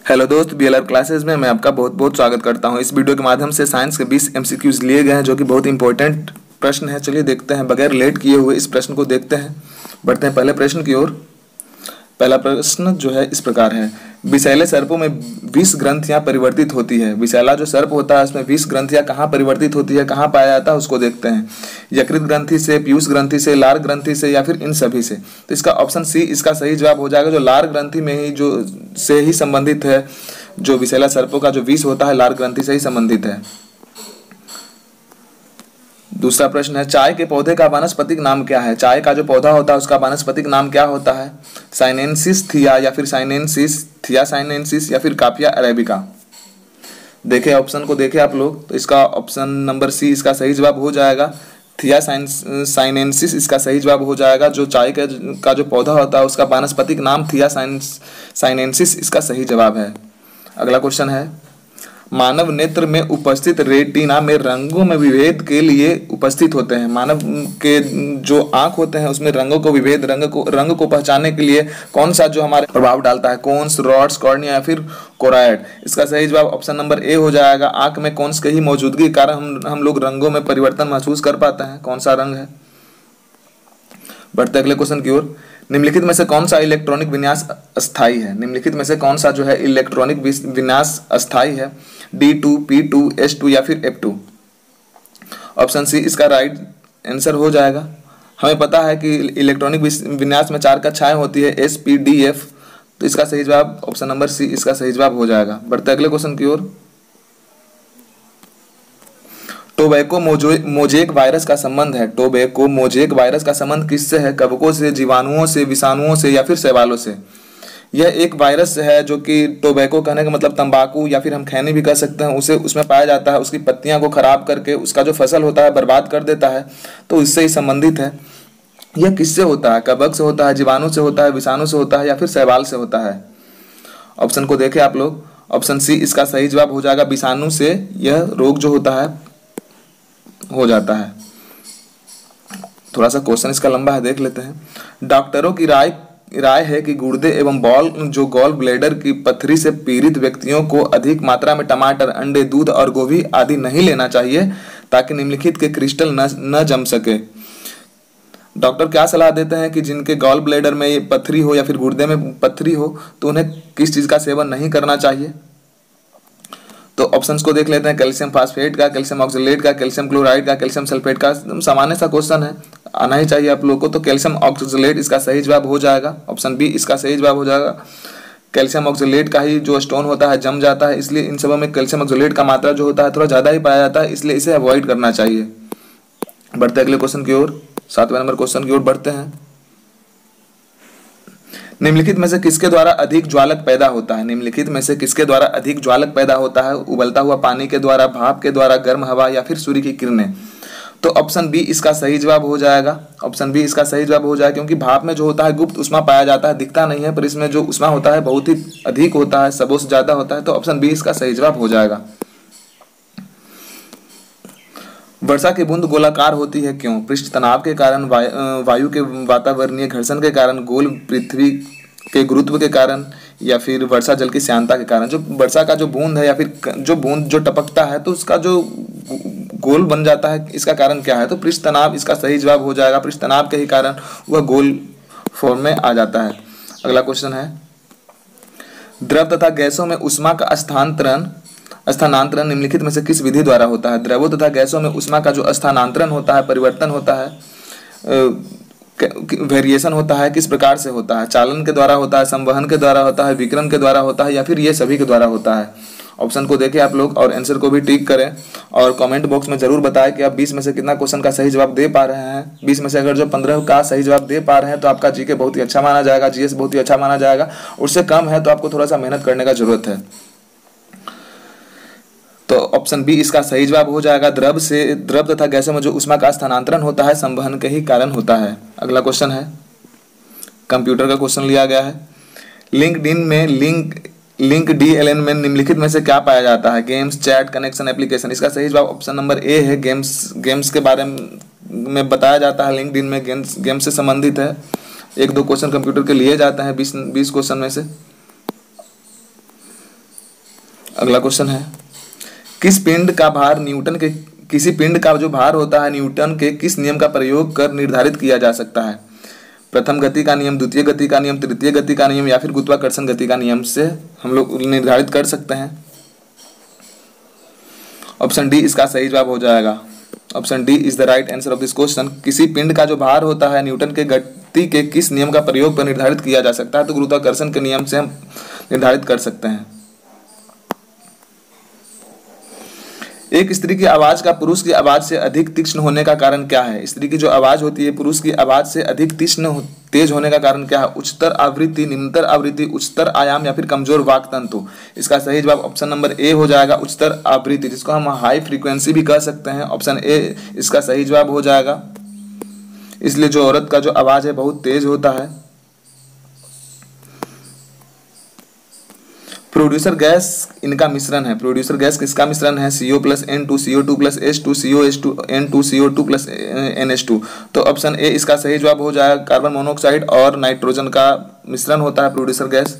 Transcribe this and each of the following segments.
Hello दोस्त, BLR classes में मैं आपका बहुत बहुत स्वागत करता हूं। इस वीडियो के माध्यम से साइंस के 20 एमसीक्यूज लिए गए हैं जो कि बहुत इंपॉर्टेंट प्रश्न है। चलिए देखते हैं, बगैर लेट किए हुए इस प्रश्न को देखते हैं। बढ़ते हैं पहले प्रश्न की ओर। पहला प्रश्न जो है इस प्रकार है, विषैले सर्पों में 20 ग्रंथियां परिवर्तित होती है। विषैला जो सर्प होता है उसमें 20 ग्रंथियां कहाँ परिवर्तित होती है, कहाँ पाया जाता है, उसको देखते हैं। यकृत ग्रंथि से, पीयूष ग्रंथि से, लार ग्रंथि से, या फिर इन सभी से। तो इसका ऑप्शन सी इसका सही जवाब हो जाएगा, जो लार ग्रंथि में ही जो से ही संबंधित है। जो विषैला सर्पों का जो विष होता है लार ग्रंथि से ही संबंधित है। दूसरा प्रश्न है, चाय के पौधे का वानस्पतिक नाम क्या है। चाय का जो पौधा होता है उसका वानस्पतिक नाम क्या होता है। साइनेंसिस थिया, या फिर साइनेंसिस थिया साइनेंसिस, या फिर कापिया अरेबिका। देखे ऑप्शन को, देखे आप लोग, तो इसका ऑप्शन नंबर सी इसका सही जवाब हो जाएगा। थिया साइनेंसिस इसका सही जवाब हो जाएगा। जो चाय का जो पौधा होता है उसका वानस्पतिक नाम थिया साइनेंसिस इसका सही जवाब है। अगला क्वेश्चन है, मानव नेत्र में उपस्थित रेटिना में रंगों में विभेद के लिए उपस्थित होते हैं। मानव के जो आंख होते हैं उसमें रंगों को विभेद, रंग को पहचानने के लिए कौन सा जो हमारे प्रभाव डालता है, कोन्स, रॉड्स, कॉर्निया या फिर कोराइड। इसका सही जवाब ऑप्शन नंबर ए हो जाएगा। आंख में कोन्स की ही मौजूदगी के कारण हम लोग रंगों में परिवर्तन महसूस कर पाते हैं। कौन सा रंग है। बढ़ते अगले क्वेश्चन की ओर। निम्नलिखित में से कौन सा इलेक्ट्रॉनिक विन्यास अस्थाई है। निम्नलिखित में से कौन सा जो है इलेक्ट्रॉनिक विन्यास अस्थाई है। D2, P2, S2 या फिर F2। ऑप्शन सी इसका राइट आंसर हो जाएगा। हमें पता है कि इलेक्ट्रॉनिक विन्यास में 4 कक्षाएं होती है, S, P, D, F। तो इसका सही जवाब ऑप्शन नंबर सी इसका सही जवाब हो जाएगा। बढ़ते अगले क्वेश्चन की ओर। टोबैको मोजेक वायरस का संबंध है। टोबैको मोजेक वायरस का संबंध किससे है। कवकों से, जीवाणुओं से, विषाणुओं से या फिर शैवालों से। यह एक वायरस है जो कि टोबैको कहने का मतलब तंबाकू या फिर हम खैनी भी कह सकते हैं, उसे उसमें पाया जाता है। उसकी पत्तियां को खराब करके उसका जो फसल होता है बर्बाद कर देता है, तो इससे ही संबंधित है। यह किससे होता है। कवक से होता है, जीवाणु से होता है, विषाणु से होता है या फिर शैवाल से होता है। ऑप्शन को देखें आप लोग। ऑप्शन सी इसका सही जवाब हो जाएगा। विषाणु से यह रोग जो होता है हो जाता है। थोड़ा सा क्वेश्चन इसका लंबा है, देख लेते हैं। डॉक्टरों की राय है कि गुर्दे एवं गॉल ब्लैडर की पथरी से पीड़ित व्यक्तियों को अधिक मात्रा में टमाटर, अंडे, दूध और गोभी आदि नहीं लेना चाहिए ताकि निम्नलिखित के क्रिस्टल न जम सके। डॉक्टर क्या सलाह देते हैं कि जिनके गॉल ब्लैडर में पथरी हो या फिर गुर्दे में पथरी हो तो उन्हें किस चीज का सेवन नहीं करना चाहिए। तो ऑप्शंस को देख लेते हैं। कैल्शियम फास्फेट का, कैल्शियम ऑक्सलेट का, कैल्शियम क्लोराइड का, कैल्शियम सल्फेट का। सामान्य सा क्वेश्चन है, आना ही चाहिए आप लोगों को। तो कैल्शियम ऑक्सलेट इसका सही जवाब हो जाएगा। ऑप्शन बी इसका सही जवाब हो जाएगा। कैल्शियम ऑक्सलेट का ही जो स्टोन होता है जम जाता है, इसलिए इन सबों में कैल्शियम ऑक्सलेट का मात्रा जो होता है थोड़ा ज्यादा ही पाया जाता है, इसलिए इसे अवॉइड करना चाहिए। बढ़ते अगले क्वेश्चन की ओर, 7वें नंबर क्वेश्चन की ओर बढ़ते हैं। निम्नलिखित में से किसके द्वारा अधिक ज्वालक पैदा होता है। निम्नलिखित में से किसके द्वारा अधिक ज्वालक पैदा होता है। उबलता हुआ पानी के द्वारा, भाप के द्वारा, गर्म हवा या फिर सूर्य की किरणें। तो ऑप्शन बी इसका सही जवाब हो जाएगा। ऑप्शन बी इसका सही जवाब हो जाएगा, क्योंकि भाप में जो होता है गुप्त उष्मा पाया जाता है, दिखता नहीं है, पर इसमें जो उष्मा होता है बहुत ही अधिक होता है, सबों से ज्यादा होता है। तो ऑप्शन बी इसका सही जवाब हो जाएगा। वर्षा की बूंद गोलाकार होती है क्यों। पृष्ठ तनाव के कारण, वायु के वातावरणीय घर्षण के कारण, गोल पृथ्वी के गुरुत्व के कारण, या फिर वर्षा जल की श्यानता के कारण। जो वर्षा का जो बूंद है या फिर जो बूंद जो टपकता है तो उसका जो गोल बन जाता है, इसका कारण क्या है। तो पृष्ठ तनाव इसका सही जवाब हो जाएगा। पृष्ठ तनाव के ही कारण वह गोल फॉर्म में आ जाता है। अगला क्वेश्चन है, द्रव तथा गैसों में ऊष्मा का स्थानांतरण निम्नलिखित में से किस विधि द्वारा होता है। द्रवों तथा गैसों में ऊष्मा का जो स्थानांतरण होता है, परिवर्तन होता है, वेरिएशन होता है, किस प्रकार से होता है। चालन के द्वारा होता है, संवहन के द्वारा होता है, विकिरण के द्वारा होता है, या फिर ये सभी के द्वारा होता है। ऑप्शन को देखें आप लोग और आंसर को भी टिक करें और कमेंट बॉक्स में जरूर बताएं कि आप 20 में से कितना क्वेश्चन का सही जवाब दे पा रहे हैं। 20 में से अगर जो 15 का सही जवाब दे पा रहे हैं तो आपका जीके बहुत ही अच्छा माना जाएगा, जीएस बहुत ही अच्छा माना जाएगा। उससे कम है तो आपको थोड़ा सा मेहनत करने का जरूरत है। तो ऑप्शन बी इसका सही जवाब हो जाएगा। द्रव तथा गैसों में जो ऊष्मा का स्थानांतरण होता है संवहन के ही कारण होता है। अगला क्वेश्चन है, कंप्यूटर का क्वेश्चन लिया गया है। लिंक्डइन में लिंक डीएलएन में निम्नलिखित में से क्या पाया जाता है। Games, chat, connection, application. इसका सही जवाब ऑप्शन नंबर ए है। गेम्स के बारे में बताया जाता है। लिंक्डइन में गेम्स से संबंधित है। 1-2 क्वेश्चन कंप्यूटर के लिए जाते हैं 20 क्वेश्चन में से। अगला क्वेश्चन है, किस पिंड का भार न्यूटन के किसी पिंड का जो भार होता है न्यूटन के किस नियम का प्रयोग कर निर्धारित किया जा सकता है? प्रथम गति का नियम, द्वितीय गति का नियम, तृतीय गति का नियम या फिर गुरुत्वाकर्षण गति का नियम से हम लोग निर्धारित कर सकते हैं। ऑप्शन डी इसका सही जवाब हो जाएगा। Option D is the right answer of this question. किसी पिंड का जो भार होता है न्यूटन के गति के किस नियम का प्रयोग पर निर्धारित किया जा सकता है? तो गुरुत्वाकर्षण के नियम से हम निर्धारित कर सकते हैं। एक स्त्री की आवाज का पुरुष की आवाज से अधिक तीक्ष्ण होने का कारण क्या है? स्त्री की जो आवाज होती है पुरुष की आवाज से अधिक तेज होने का कारण क्या है? उच्चतर आवृत्ति, निम्नतर आवृत्ति, उच्चतर आयाम या फिर कमजोर वाक तंतु। इसका सही जवाब ऑप्शन नंबर ए हो जाएगा, उच्चतर आवृत्ति, जिसको हम हाई फ्रीक्वेंसी भी कह सकते हैं। ऑप्शन ए इसका सही जवाब हो जाएगा। इसलिए जो औरत का जो आवाज है बहुत तेज होता है। प्रोड्यूसर गैस इनका मिश्रण है। प्रोड्यूसर गैस किसका मिश्रण है? CO plus N2, CO2 plus H2, COH2, N2, CO2 plus NH2। तो ऑप्शन ए इसका सही जवाब हो जाएगा। कार्बन मोनोऑक्साइड और नाइट्रोजन का मिश्रण होता है प्रोड्यूसर गैस।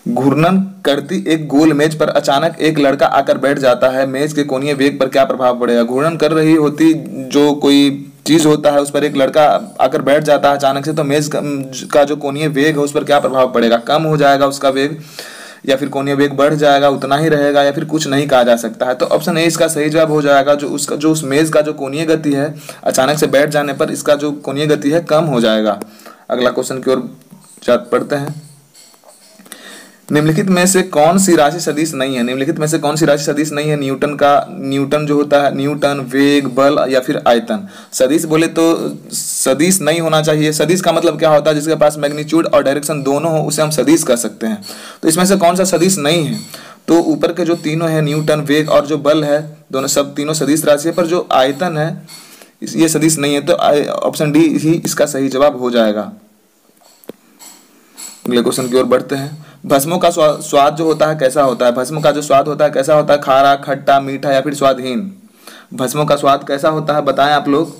घूर्णन करती एक गोल मेज पर अचानक एक लड़का आकर बैठ जाता है, मेज के कोणीय वेग पर क्या प्रभाव पड़ेगा? घूर्णन कर रही होती जो कोई चीज होता है उस पर एक लड़का आकर बैठ जाता है अचानक से, तो मेज का जो कोणीय वेग है उस पर क्या प्रभाव पड़ेगा? कम हो जाएगा उसका वेग या फिर कोणीय वेग बढ़ जाएगा, उतना ही रहेगा या फिर कुछ नहीं कहा जा सकता है। तो ऑप्शन ए इसका सही जवाब हो जाएगा। जो उस मेज का जो कोणीय गति है अचानक से बैठ जाने पर इसका जो कोणीय गति है कम हो जाएगा। अगला क्वेश्चन की ओर पढ़ते हैं। निम्नलिखित में से कौन सी राशि सदिश नहीं है? निम्नलिखित में से कौन सी राशि सदिश नहीं है? न्यूटन जो होता है, न्यूटन, वेग, बल या फिर आयतन। सदिश बोले तो सदिश नहीं होना चाहिए। सदिश का मतलब क्या होता है? जिसके पास मैग्नीट्यूड और डायरेक्शन दोनों हो उसे हम सदिश कह सकते हैं। तो इसमें से कौन सा सदिश नहीं है? तो ऊपर के जो तीनों है, न्यूटन, वेग और जो बल है, दोनों सब तीनों सदिश राशि है, पर जो आयतन है ये सदिश नहीं है। तो ऑप्शन डी ही इसका सही जवाब हो जाएगा। अगले क्वेश्चन की ओर बढ़ते हैं। भस्मों का स्वाद जो होता है कैसा होता है? भस्म का जो स्वाद होता है कैसा होता है? खारा, खट्टा, मीठा या फिर स्वादहीन? भस्मों का स्वाद कैसा होता है बताएं आप लोग।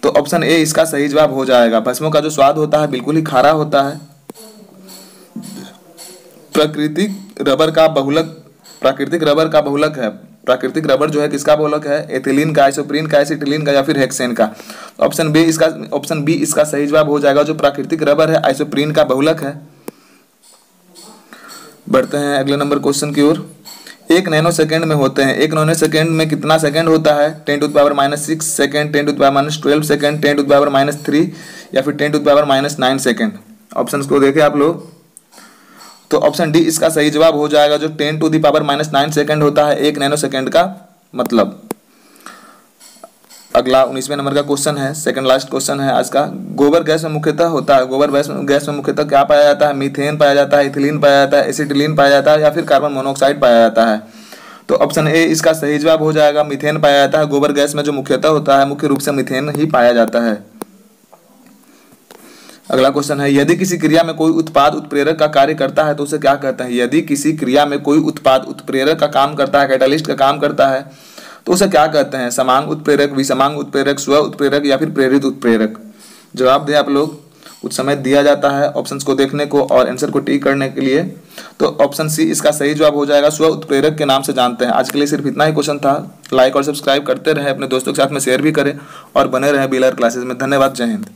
तो ऑप्शन ए इसका सही जवाब हो जाएगा। भस्मों का जो स्वाद होता है बिल्कुल ही खारा होता है। प्राकृतिक रबर का बहुलक है। प्राकृतिक रबर जो है किसका बहुलक है? एथिलीन का, आइसोप्रीन का, एसिटिलीन का या फिर हेक्सेन का? ऑप्शन बी इसका सही जवाब हो जाएगा। जो प्राकृतिक रबर है आइसोप्रीन का बहुलक है। बढ़ते हैं अगले नंबर क्वेश्चन की ओर। 1 नैनो सेकंड में होते हैं। 1 नैनो सेकंड में कितना सेकंड होता है? 10⁻⁻6 सेकंड, 10⁻12 सेकंड, 10⁻³ या फिर 10⁻⁹ सेकंड? ऑप्शंस को देखें आप लोग। तो ऑप्शन डी इसका सही जवाब हो जाएगा। जो 10⁻⁹ सेकंड होता है 1 नैनो सेकंड का मतलब। अगला 19वें नंबर का क्वेश्चन है, सेकंड लास्ट क्वेश्चन है आज का। गोबर गैस में मुख्यतः होता है, गोबर गैस में मुख्यतः क्या पाया जाता है? मीथेन पाया जाता है, इथिलीन पाया जाता है, एसिटिलीन पाया जाता है या फिर कार्बन मोनोऑक्साइड पाया जाता है? तो ऑप्शन ए इसका सही जवाब हो जाएगा। मीथेन पाया जाता है। गोबर गैस में जो मुख्यतः होता है मुख्य रूप से मीथेन ही पाया जाता है। अगला क्वेश्चन है, यदि किसी क्रिया में कोई उत्पाद उत्प्रेरक का कार्य करता है तो उसे क्या कहते हैं? यदि किसी क्रिया में कोई उत्पाद उत्प्रेरक का काम करता है, कैटालिस्ट का काम करता है, तो उसे क्या कहते हैं? समांग उत्प्रेरक, विसमांग उत्प्रेरक, स्व उत्प्रेरक या फिर प्रेरित उत्प्रेरक? जवाब दें आप लोग। कुछ समय दिया जाता है ऑप्शंस को देखने को और आंसर को टिक करने के लिए। तो ऑप्शन सी इसका सही जवाब हो जाएगा। स्व उत्प्रेरक के नाम से जानते हैं। आज के लिए सिर्फ इतना ही क्वेश्चन था। लाइक और सब्सक्राइब करते रहे, अपने दोस्तों के साथ में शेयर भी करें और बने रहे BLR क्लासेस में। धन्यवाद। जय हिंद।